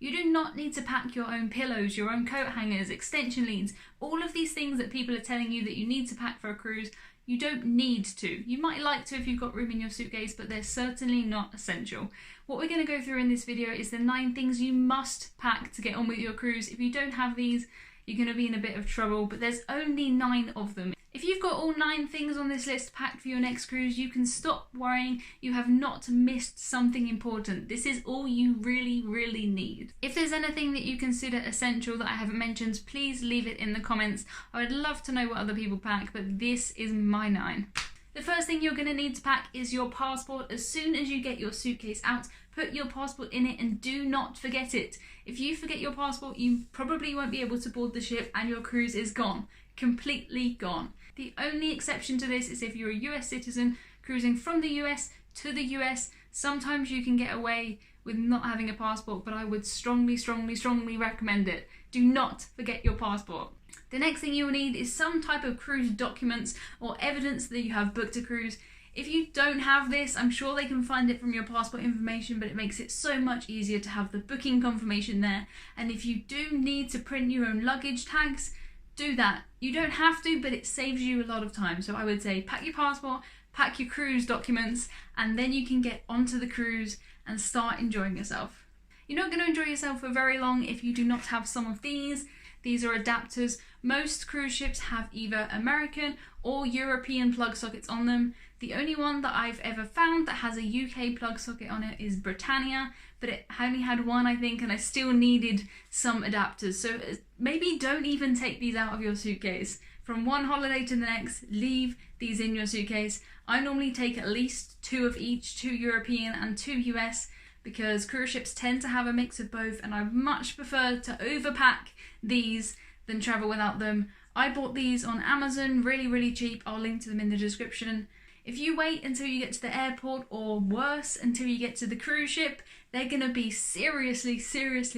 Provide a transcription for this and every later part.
You do not need to pack your own pillows, your own coat hangers, extension leads, all of these things that people are telling you that you need to pack for a cruise. You don't need to. You might like to if you've got room in your suitcase, but they're certainly not essential. What we're going to go through in this video is the 9 things you must pack to get on with your cruise. If you don't have these, you're going to be in a bit of trouble, but there's only 9 of them. If you've got all 9 things on this list packed for your next cruise, you can stop worrying. You have not missed something important. This is all you really need. If there's anything that you consider essential that I haven't mentioned, please leave it in the comments. I would love to know what other people pack, but this is my 9. The first thing you're going to need to pack is your passport. As soon as you get your suitcase out, put your passport in it and do not forget it. If you forget your passport, you probably won't be able to board the ship and your cruise is gone. Completely gone. The only exception to this is if you're a US citizen cruising from the US to the US. Sometimes you can get away with not having a passport, but I would strongly recommend it. Do not forget your passport. The next thing you will need is some type of cruise documents or evidence that you have booked a cruise. If you don't have this, I'm sure they can find it from your passport information, but it makes it so much easier to have the booking confirmation there. And if you do need to print your own luggage tags, do that. You don't have to, but it saves you a lot of time. So I would say pack your passport, pack your cruise documents, and then you can get onto the cruise and start enjoying yourself. You're not going to enjoy yourself for very long if you do not have some of these. These are adapters. Most cruise ships have either American or European plug sockets on them. The only one that I've ever found that has a UK plug socket on it is Britannia, but it only had one, I think, and I still needed some adapters. So maybe don't even take these out of your suitcase. From one holiday to the next, leave these in your suitcase. I normally take at least 2 of each, 2 European and 2 US, because cruise ships tend to have a mix of both, and I much prefer to overpack these than travel without them. I bought these on Amazon, really cheap. I'll link to them in the description. If you wait until you get to the airport, or worse, until you get to the cruise ship, they're going to be seriously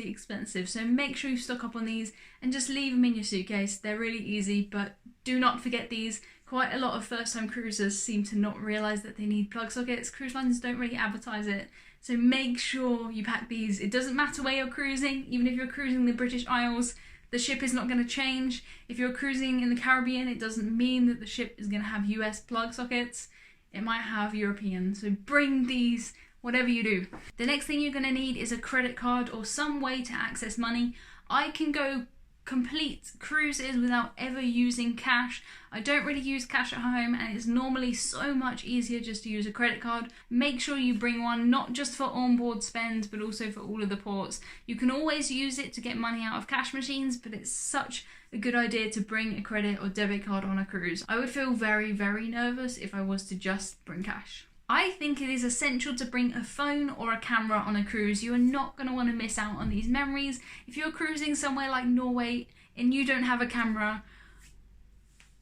expensive. So make sure you stock up on these and just leave them in your suitcase. They're really easy, but do not forget these. Quite a lot of first-time cruisers seem to not realise that they need plug sockets. Cruise lines don't really advertise it. So make sure you pack these. It doesn't matter where you're cruising. Even if you're cruising the British Isles, the ship is not going to change. If you're cruising in the Caribbean, it doesn't mean that the ship is going to have US plug sockets. It might have European. So bring these, whatever you do. The next thing you're going to need is a credit card or some way to access money. I can go complete cruises without ever using cash. I don't really use cash at home, and it's normally so much easier just to use a credit card. Make sure you bring one, not just for onboard spend, but also for all of the ports. You can always use it to get money out of cash machines, but it's such a good idea to bring a credit or debit card on a cruise. I would feel very nervous if I was to just bring cash. I think it is essential to bring a phone or a camera on a cruise. You are not going to want to miss out on these memories. If you're cruising somewhere like Norway and you don't have a camera,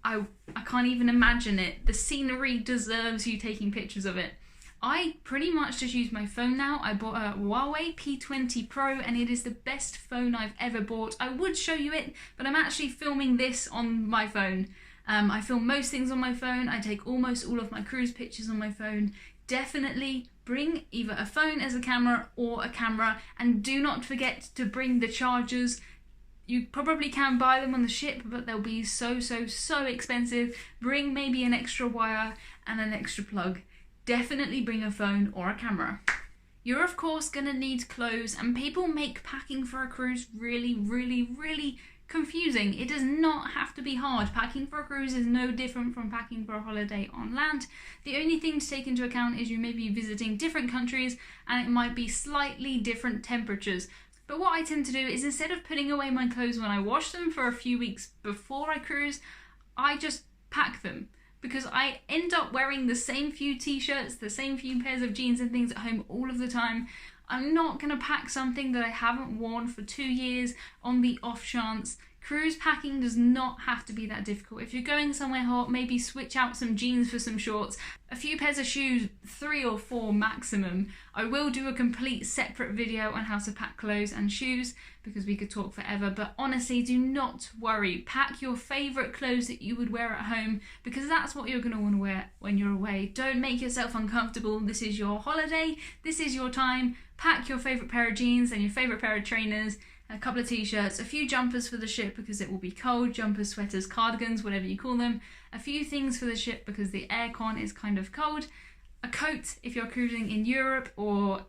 I can't even imagine it. The scenery deserves you taking pictures of it. I pretty much just use my phone now. I bought a Huawei P20 Pro and it is the best phone I've ever bought. I would show you it, but I'm actually filming this on my phone. I film most things on my phone. I take almost all of my cruise pictures on my phone. Definitely bring either a phone as a camera or a camera, and do not forget to bring the chargers. You probably can buy them on the ship, but they'll be so expensive. Bring maybe an extra wire and an extra plug. Definitely bring a phone or a camera. You're of course going to need clothes, and people make packing for a cruise really confusing. It does not have to be hard. Packing for a cruise is no different from packing for a holiday on land. The only thing to take into account is you may be visiting different countries and it might be slightly different temperatures. But what I tend to do is, instead of putting away my clothes when I wash them for a few weeks before I cruise, I just pack them. Because I end up wearing the same few t-shirts, the same few pairs of jeans and things at home all of the time. I'm not going to pack something that I haven't worn for 2 years on the off chance Cruise packing does not have to be that difficult. If you're going somewhere hot, maybe switch out some jeans for some shorts, a few pairs of shoes, 3 or 4 maximum. I will do a complete separate video on how to pack clothes and shoes because we could talk forever, but honestly, do not worry. Pack your favourite clothes that you would wear at home because that's what you're going to want to wear when you're away. Don't make yourself uncomfortable. This is your holiday. This is your time. Pack your favourite pair of jeans and your favourite pair of trainers, a couple of t-shirts, a few jumpers for the ship because it will be cold, jumpers, sweaters, cardigans, whatever you call them, a few things for the ship because the aircon is kind of cold, a coat if you're cruising in Europe or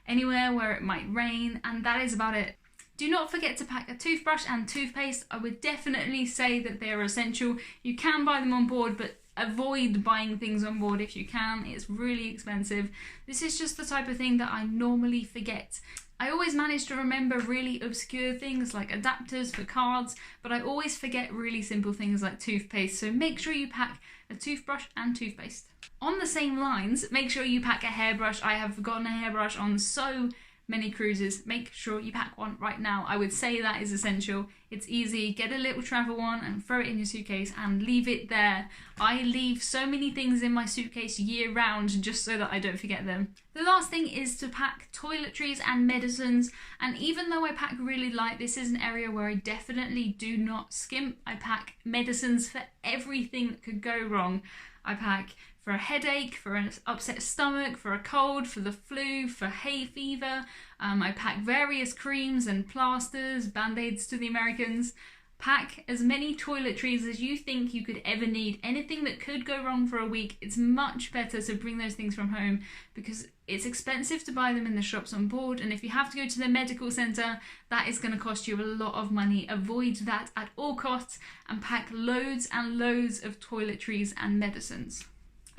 anywhere where it might rain, and that is about it. Do not forget to pack a toothbrush and toothpaste. I would definitely say that they are essential. You can buy them on board, but avoid buying things on board if you can. It's really expensive. This is just the type of thing that I normally forget. I always manage to remember really obscure things like adapters for cards, but I always forget really simple things like toothpaste, so make sure you pack a toothbrush and toothpaste. On the same lines, make sure you pack a hairbrush. I have forgotten a hairbrush on so many cruises. Make sure you pack one right now. I would say that is essential. It's easy. Get a little travel one and throw it in your suitcase and leave it there. I leave so many things in my suitcase year round just so that I don't forget them. The last thing is to pack toiletries and medicines, and even though I pack really light, this is an area where I definitely do not skimp. I pack medicines for everything that could go wrong. I pack for a headache, for an upset stomach, for a cold, for the flu, for hay fever. I pack various creams and plasters, band-aids to the Americans. Pack as many toiletries as you think you could ever need. Anything that could go wrong for a week, it's much better to bring those things from home because it's expensive to buy them in the shops on board, and if you have to go to the medical centre, that is going to cost you a lot of money. Avoid that at all costs and pack loads and loads of toiletries and medicines.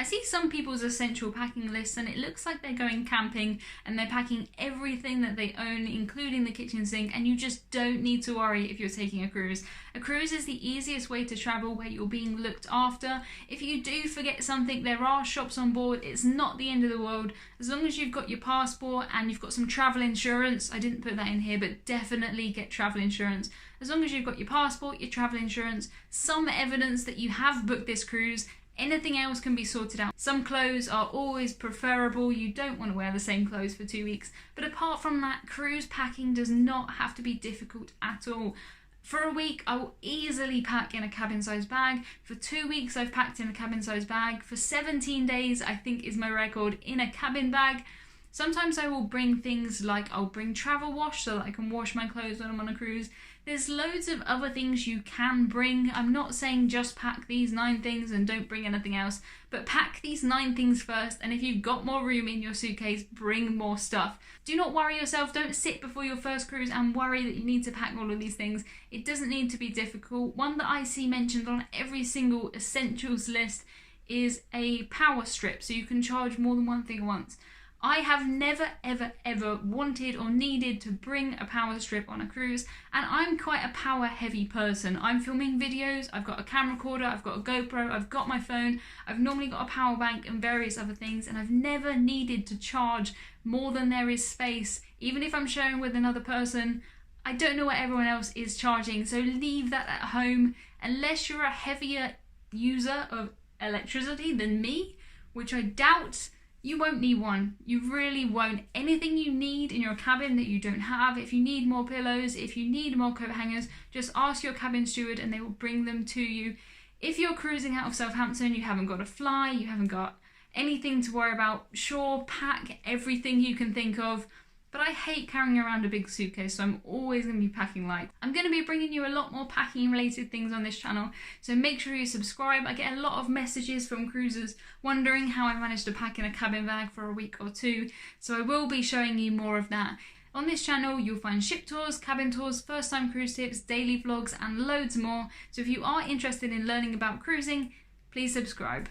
I see some people's essential packing lists and it looks like they're going camping and they're packing everything that they own, including the kitchen sink, and you just don't need to worry if you're taking a cruise. A cruise is the easiest way to travel where you're being looked after. If you do forget something, there are shops on board. It's not the end of the world. As long as you've got your passport and you've got some travel insurance, I didn't put that in here, but definitely get travel insurance. As long as you've got your passport, your travel insurance, some evidence that you have booked this cruise, anything else can be sorted out. Some clothes are always preferable. You don't want to wear the same clothes for 2 weeks. But apart from that, cruise packing does not have to be difficult at all. For a week, I will easily pack in a cabin-sized bag. For 2 weeks, I've packed in a cabin-sized bag. For 17 days, I think is my record, in a cabin bag. Sometimes I will bring things like I'll bring travel wash so that I can wash my clothes when I'm on a cruise. There's loads of other things you can bring. I'm not saying just pack these 9 things and don't bring anything else, but pack these 9 things first, and if you've got more room in your suitcase, bring more stuff. Do not worry yourself. Don't sit before your first cruise and worry that you need to pack all of these things. It doesn't need to be difficult. One that I see mentioned on every single essentials list is a power strip, so you can charge more than one thing at once. I have never ever wanted or needed to bring a power strip on a cruise, and I'm quite a power heavy person. I'm filming videos, I've got a camera recorder, I've got a GoPro, I've got my phone, I've normally got a power bank and various other things, and I've never needed to charge more than there is space. Even if I'm sharing with another person, I don't know what everyone else is charging, so leave that at home unless you're a heavier user of electricity than me, which I doubt. You won't need one. You really won't. Anything you need in your cabin that you don't have, if you need more pillows, if you need more coat hangers, just ask your cabin steward and they will bring them to you. If you're cruising out of Southampton, you haven't got a fly, you haven't got anything to worry about, sure, pack everything you can think of. But I hate carrying around a big suitcase, so I'm always going to be packing light. I'm going to be bringing you a lot more packing related things on this channel, so make sure you subscribe. I get a lot of messages from cruisers wondering how I managed to pack in a cabin bag for a week or 2, so I will be showing you more of that. On this channel you'll find ship tours, cabin tours, first time cruise tips, daily vlogs and loads more, so if you are interested in learning about cruising, please subscribe.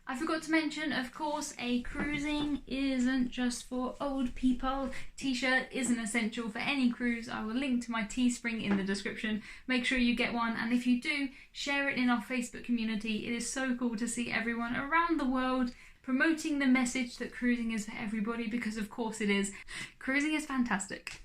I forgot to mention, of course, a cruising isn't just for old people. T-shirt is an essential for any cruise. I will link to my Teespring in the description. Make sure you get one, and if you do, share it in our Facebook community. It is so cool to see everyone around the world promoting the message that cruising is for everybody, because of course it is. Cruising is fantastic.